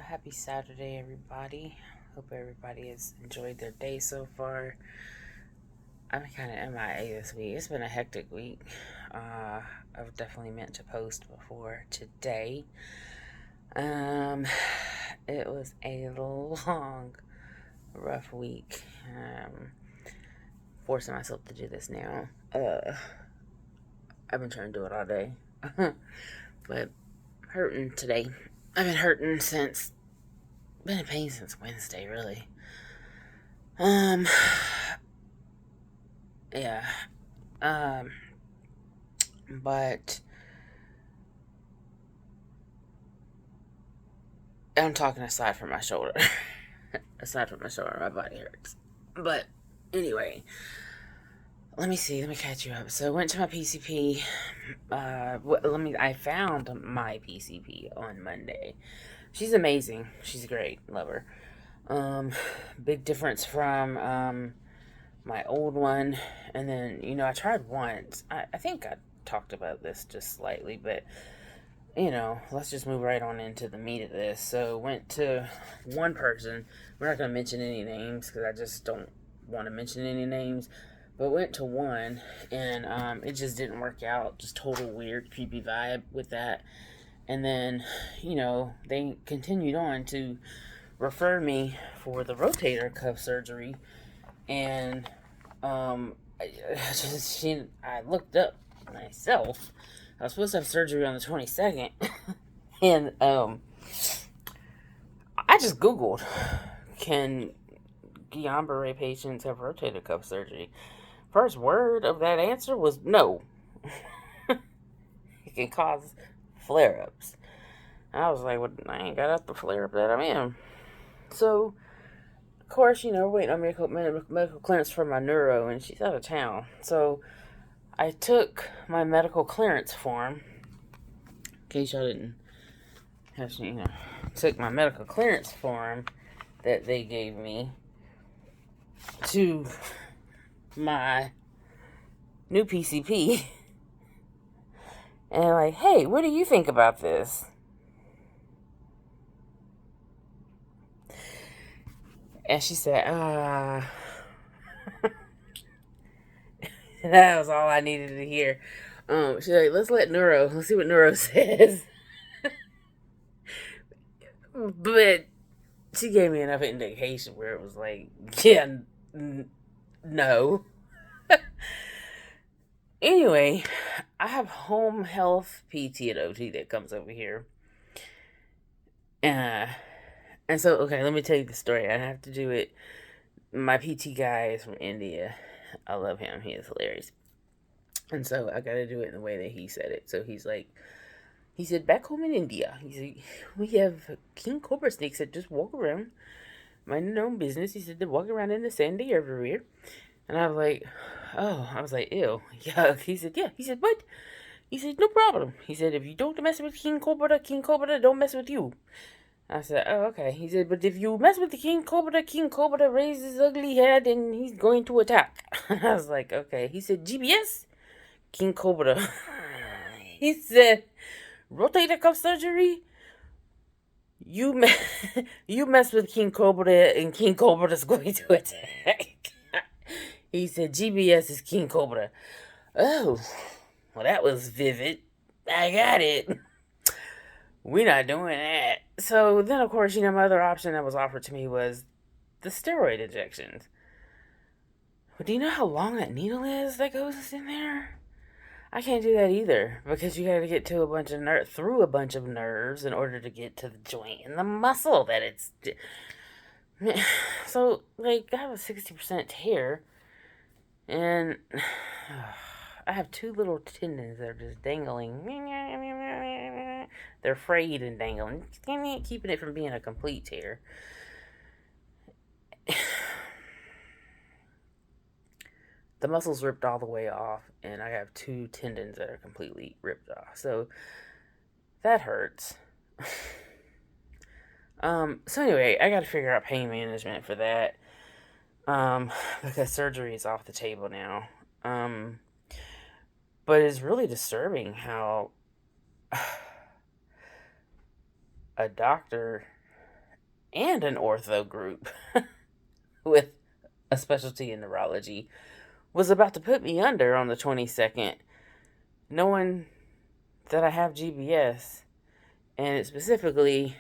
Happy Saturday, everybody. Hope everybody has enjoyed their day so far. I'm kind of MIA this week. It's been a hectic week. I've definitely meant to post before today. Um, it was a long, rough week. Forcing myself to do this now. I've been trying to do it all day, but hurting today. I've been hurting since, been in pain since Wednesday, really. Um, yeah. Um, but I'm talking aside from my shoulder. Aside from my shoulder, my body hurts. But anyway, let me see. Let me catch you up. So I went to my PCP. I found my PCP on Monday. She's amazing. She's great. Love her. Big difference from my old one. And then, I tried once. I think I talked about this just slightly, but let's just move right on into the meat of this. So went to one person. We're not going to mention any names because I just don't want to mention any names. But went to one, and it just didn't work out. Just total weird, creepy vibe with that. And then, they continued on to refer me for the rotator cuff surgery. And I looked up myself. I was supposed to have surgery on the 22nd. And I just Googled, can Guillain-Barré patients have rotator cuff surgery? First word of that answer was no. It can cause flare-ups. I was like, well, I ain't got up the flare-up that I'm in. So, of course, waiting on medical clearance for my neuro, and she's out of town. So, I took my medical clearance form, in case y'all didn't have, took my medical clearance form that they gave me to my new PCP. And I'm like, hey, what do you think about this? And she said, that was all I needed to hear. She's like, let's see what neuro says. But she gave me enough indication where it was like, yeah, no. Anyway, I have home health PT and OT that comes over here. And so, okay, let me tell you the story. I have to do it. My PT guy is from India. I love him. He is hilarious. And so I got to do it in the way that he said it. So he said, back home in India, he said, we have king cobra snakes that just walk around, minding their own business. He said, they walk around in the sandy everywhere. And I was like, ew, yuck. He said, yeah. He said, what? He said, no problem. He said, if you don't mess with king cobra don't mess with you. I said, oh, okay. He said, but if you mess with the king cobra raises his ugly head and he's going to attack. I was like, okay. He said, GBS? King cobra. He said, rotator cuff surgery? You mess with king cobra and king cobra is going to attack. He said, GBS is king cobra. Oh, well, that was vivid. I got it. We're not doing that. So then, of course, my other option that was offered to me was the steroid injections. But do you know how long that needle is that goes in there? I can't do that either because you got to get to through a bunch of nerves in order to get to the joint and the muscle that it's. So, like, I have a 60% tear, and I have two little tendons that are just dangling. They're frayed and dangling, keeping it from being a complete tear. The muscle's ripped all the way off, and I have two tendons that are completely ripped off. So that hurts. So anyway, I got to figure out pain management for that. Because surgery is off the table now. But it's really disturbing how a doctor and an ortho group with a specialty in neurology was about to put me under on the 22nd, knowing that I have GBS. And it specifically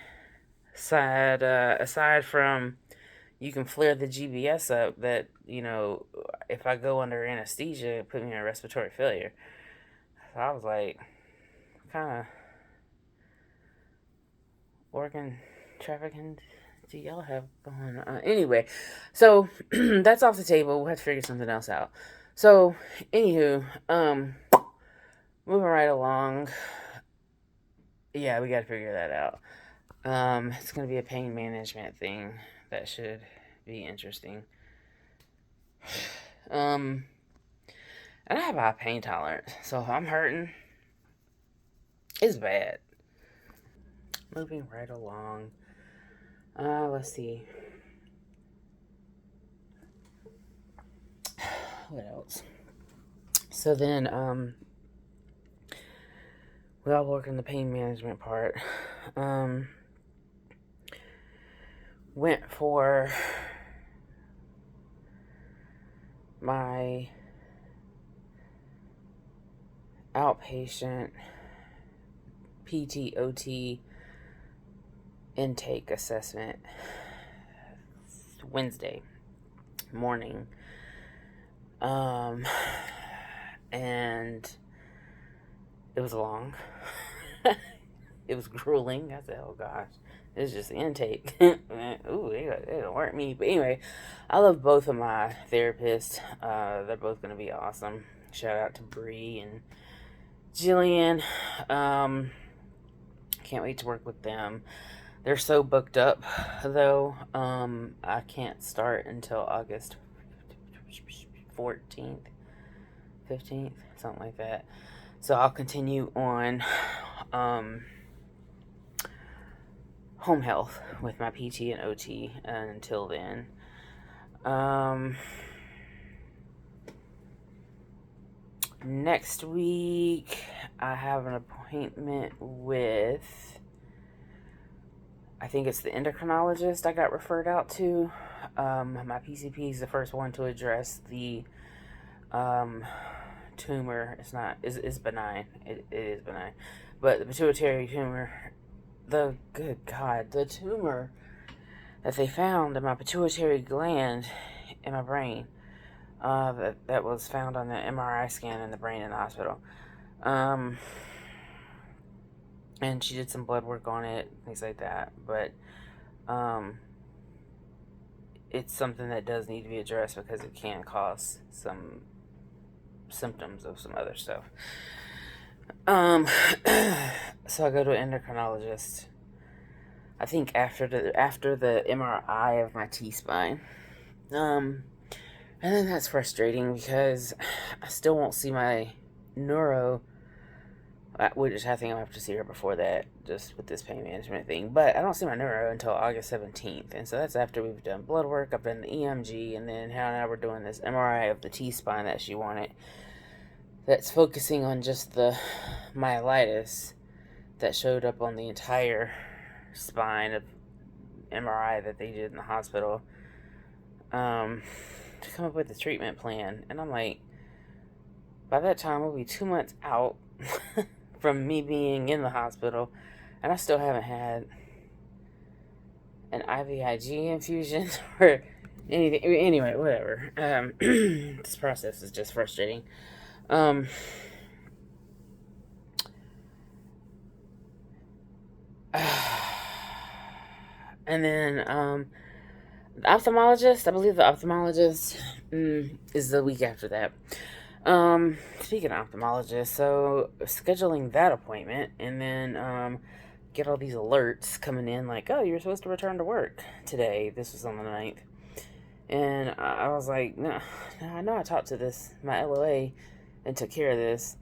said, aside from you can flare the GBS up, that, if I go under anesthesia, it put me in respiratory failure. So I was like, kind of working trafficking do y'all have going on? Anyway, so that's off the table. We'll have to figure something else out. So, anywho, moving right along. Yeah, we got to figure that out. It's going to be a pain management thing that should be interesting. And I have a high pain tolerance, so if I'm hurting, it's bad. Moving right along. Let's see. What else? So then, we all work in the pain management part. Went for my outpatient PT/OT intake assessment Wednesday morning. And it was long. It was grueling. I said, oh gosh, it's just intake. Ooh, they don't work me. But anyway, I love both of my therapists. They're both going to be awesome. Shout out to Bree and Jillian. Can't wait to work with them. They're so booked up, though. I can't start until August 14th, 15th, something like that. So I'll continue on home health with my PT and OT until then. Next week, I have an appointment with, I think it's the endocrinologist I got referred out to. My PCP is the first one to address the tumor. It's benign. It is benign. But the pituitary tumor, the tumor that they found in my pituitary gland in my brain, that was found on the MRI scan in the brain in the hospital. And she did some blood work on it, things like that. But it's something that does need to be addressed because it can cause some symptoms of some other stuff. So I go to an endocrinologist, I think after the MRI of my T-spine. And then that's frustrating because I still won't see my neuro, which I think I'll have to see her before that, just with this pain management thing. But I don't see my neuro until August 17th. And so that's after we've done blood work, I've done the EMG, and then now we're doing this MRI of the T-spine that she wanted. That's focusing on just the myelitis that showed up on the entire spine of MRI that they did in the hospital. To come up with a treatment plan. And I'm like, by that time we'll be 2 months out from me being in the hospital, and I still haven't had an IVIG infusion or anything. Anyway, whatever. This process is just frustrating. And then the ophthalmologist, I believe the ophthalmologist is the week after that. Speaking of ophthalmologist, so scheduling that appointment, and then get all these alerts coming in like, oh, you're supposed to return to work today. This was on the 9th. And I was like, no, I know I talked to my LOA and took care of this.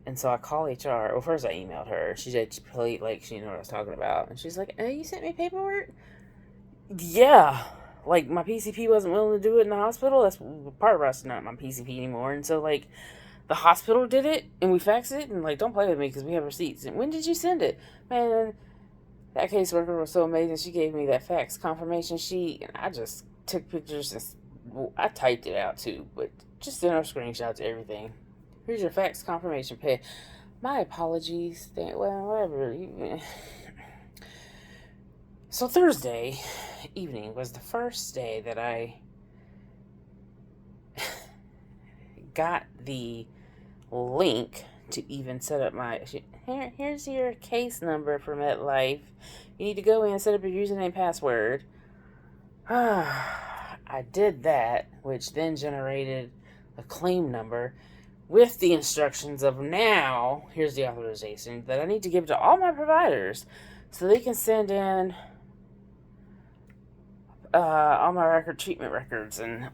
And so I call HR. Well, first I emailed her. She played like she knew what I was talking about. And she's like, you sent me paperwork? Yeah. Like, my PCP wasn't willing to do it in the hospital. That's part of us not my PCP anymore. And so, like, the hospital did it, and we faxed it, and, like, don't play with me because we have receipts. And when did you send it? Man, That caseworker was so amazing. She gave me that fax confirmation sheet, and I just took pictures and I typed it out too, but just sent her screenshots, everything. Here's your fax confirmation pay. My apologies. Well, whatever. So Thursday evening was the first day that I got the link to even set up my... Here's your case number for MetLife. You need to go in and set up your username and password. I did that, which then generated a claim number with the instructions of now, here's the authorization, that I need to give to all my providers so they can send in all my treatment records and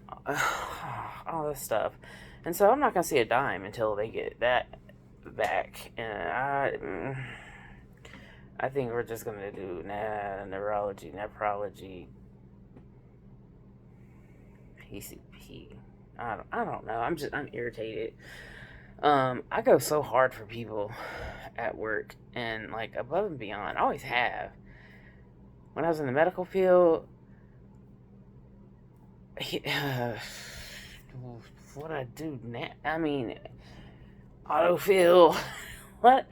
all this stuff. And so I'm not going to see a dime until they get that back. And I think we're just going to do neurology, nephrology, PCP. I don't know. I'm irritated. I go so hard for people at work and like above and beyond. I always have. When I was in the medical field, what I do now, I mean, autofill, what?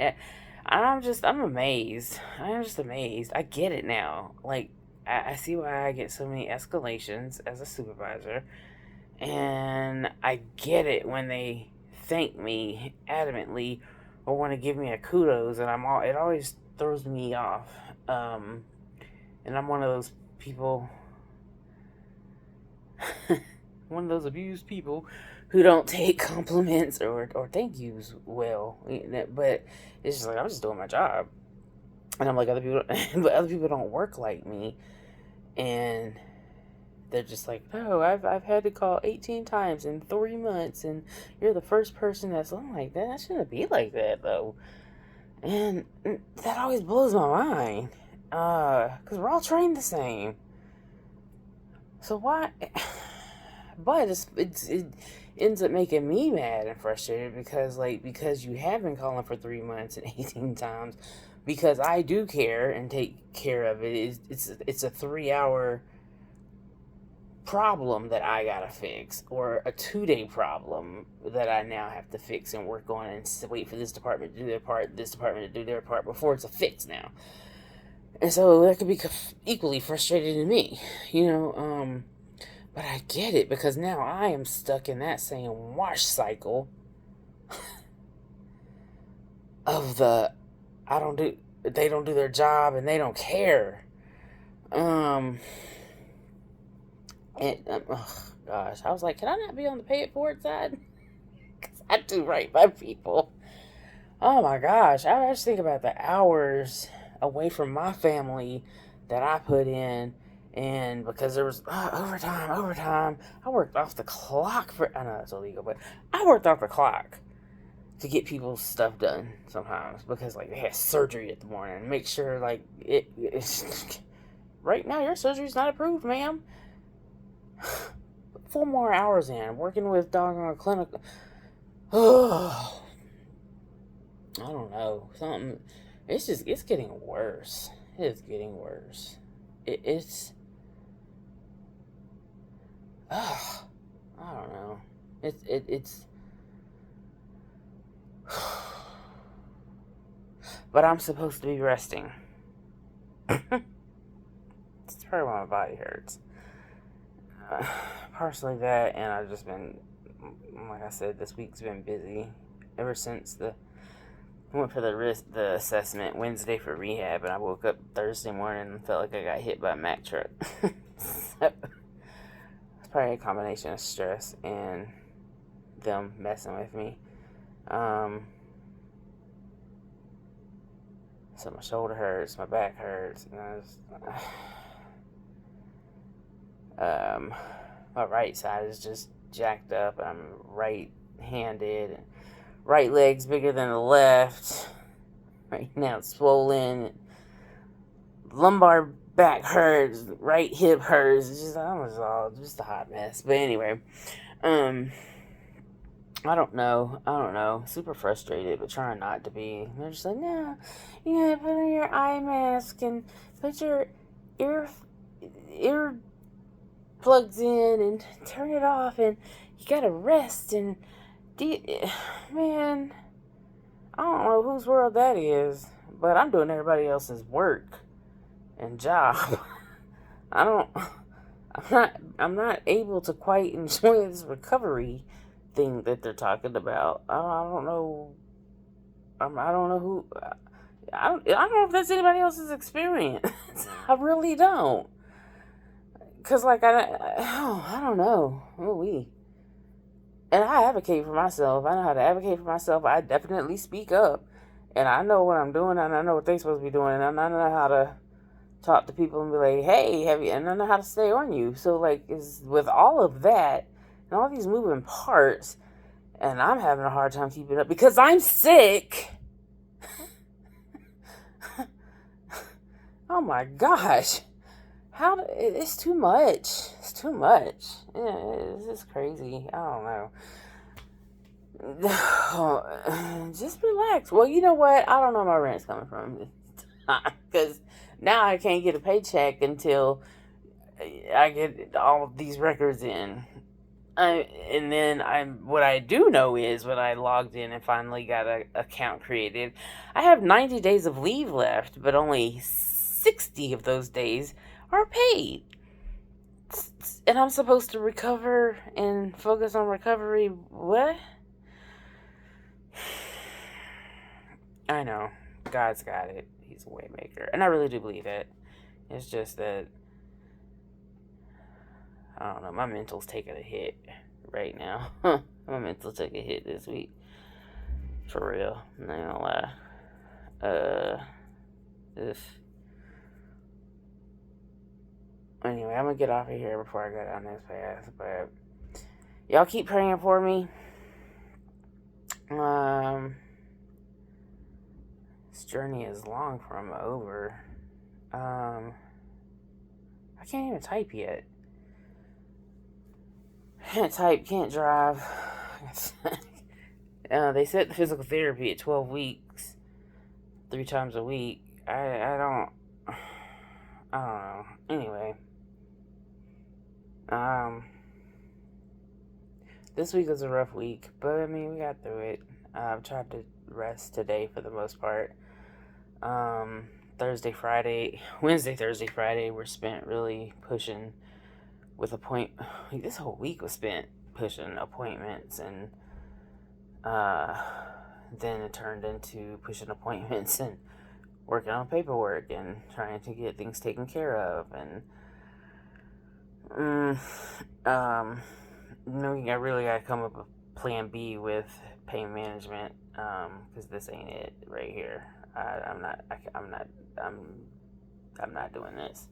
I'm amazed. I'm just amazed. I get it now. Like, I see why I get so many escalations as a supervisor, and I get it when they thank me adamantly or want to give me a kudos, and it always throws me off. And I'm one of those people, one of those abused people who don't take compliments or thank yous well. But it's just like, I'm just doing my job. And I'm like, other people, but other people don't work like me. And they're just like, no, I've had to call 18 times in 3 months, and you're the first person that's... I'm like, that shouldn't be like that, though. And that always blows my mind. Because we're all trained the same. So why... But it ends up making me mad and frustrated because you have been calling for 3 months and 18 times, because I do care and take care of it. It's a 3-hour problem that I gotta fix, or a 2-day problem that I now have to fix and work on and wait for this department to do their part, this department to do their part before it's a fix now. And so that could be equally frustrating to me, but I get it, because now I am stuck in that same wash cycle of they don't do their job and they don't care. Oh gosh, I was like, can I not be on the pay it forward side? Because I do right by people. Oh my gosh, I just think about the hours away from my family that I put in. And because there was overtime, I worked off the clock I know that's illegal, but I worked off the clock to get people's stuff done sometimes, because like they had surgery at the morning. Make sure like it's right now your surgery's not approved, ma'am. 4 more hours in working with doggone clinical. Oh, I don't know, something. It's getting worse. It's getting worse. It's I don't know. It's but I'm supposed to be resting. It's probably why my body hurts. Partially that, and I've just been, like I said, this week's been busy. Ever since I went for the assessment Wednesday for rehab, and I woke up Thursday morning and felt like I got hit by a Mack truck. So, it's probably a combination of stress and them messing with me. So my shoulder hurts, my back hurts, and my right side is just jacked up. I'm right-handed. Right leg's bigger than the left. Right now it's swollen. Lumbar back hurts. Right hip hurts. It's just almost all just a hot mess. But anyway, I don't know. I don't know. Super frustrated, but trying not to be. They're just like, no, you gotta put on your eye mask and put your ear ear plugs in and turn it off, and you gotta rest. And man, I don't know whose world that is, but I'm doing everybody else's work and job. I don't. I'm not able to quite enjoy this recovery thing that they're talking about. I don't know. I don't know who. I don't know if that's anybody else's experience. I really don't. Cause like I don't know. Oh we. And I advocate for myself. I know how to advocate for myself. I definitely speak up, and I know what I'm doing, and I know what they're supposed to be doing, and I know how to talk to people and be like, hey, have you, and I know how to stay on you. So like, is with all of that and all these moving parts, and I'm having a hard time keeping up because I'm sick. Oh my gosh, it's too much. It's too much. Yeah, it's just crazy. I don't know. Just relax. Well, you know what? I don't know where my rent's coming from because now I can't get a paycheck until I get all of these records in. And then what I do know is when I logged in and finally got an account created, I have 90 days of leave left, but only 60 of those days are paid. And I'm supposed to recover and focus on recovery. What? I know. God's got it. He's a way maker. And I really do believe it. It's just that, I don't know, my mental's taking a hit right now. My mental took a hit this week. For real. I'm not gonna lie. Anyway, I'm gonna get off of here before I go down this path. But y'all keep praying for me. This journey is long from over. I can't even type yet. Can't type, can't drive. They set the physical therapy at 12 weeks, 3 times a week. I don't know. Anyway, this week was a rough week, but I mean, we got through it. I've tried to rest today for the most part. Wednesday, Thursday, Friday were spent really pushing with this whole week was spent pushing appointments, and then it turned into pushing appointments and working on paperwork and trying to get things taken care of, and I really gotta come up with plan B with pain management, because this ain't it right here. I'm not doing this.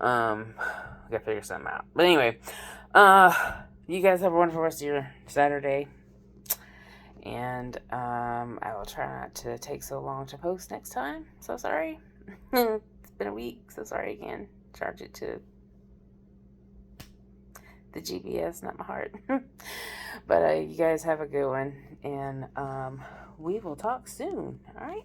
Gotta figure something out. But anyway, you guys have a wonderful rest of your Saturday. And I will try not to take so long to post next time. So sorry. It's been a week. So sorry again. Charge it to the GPS, not my heart. But you guys have a good one. And we will talk soon. All right?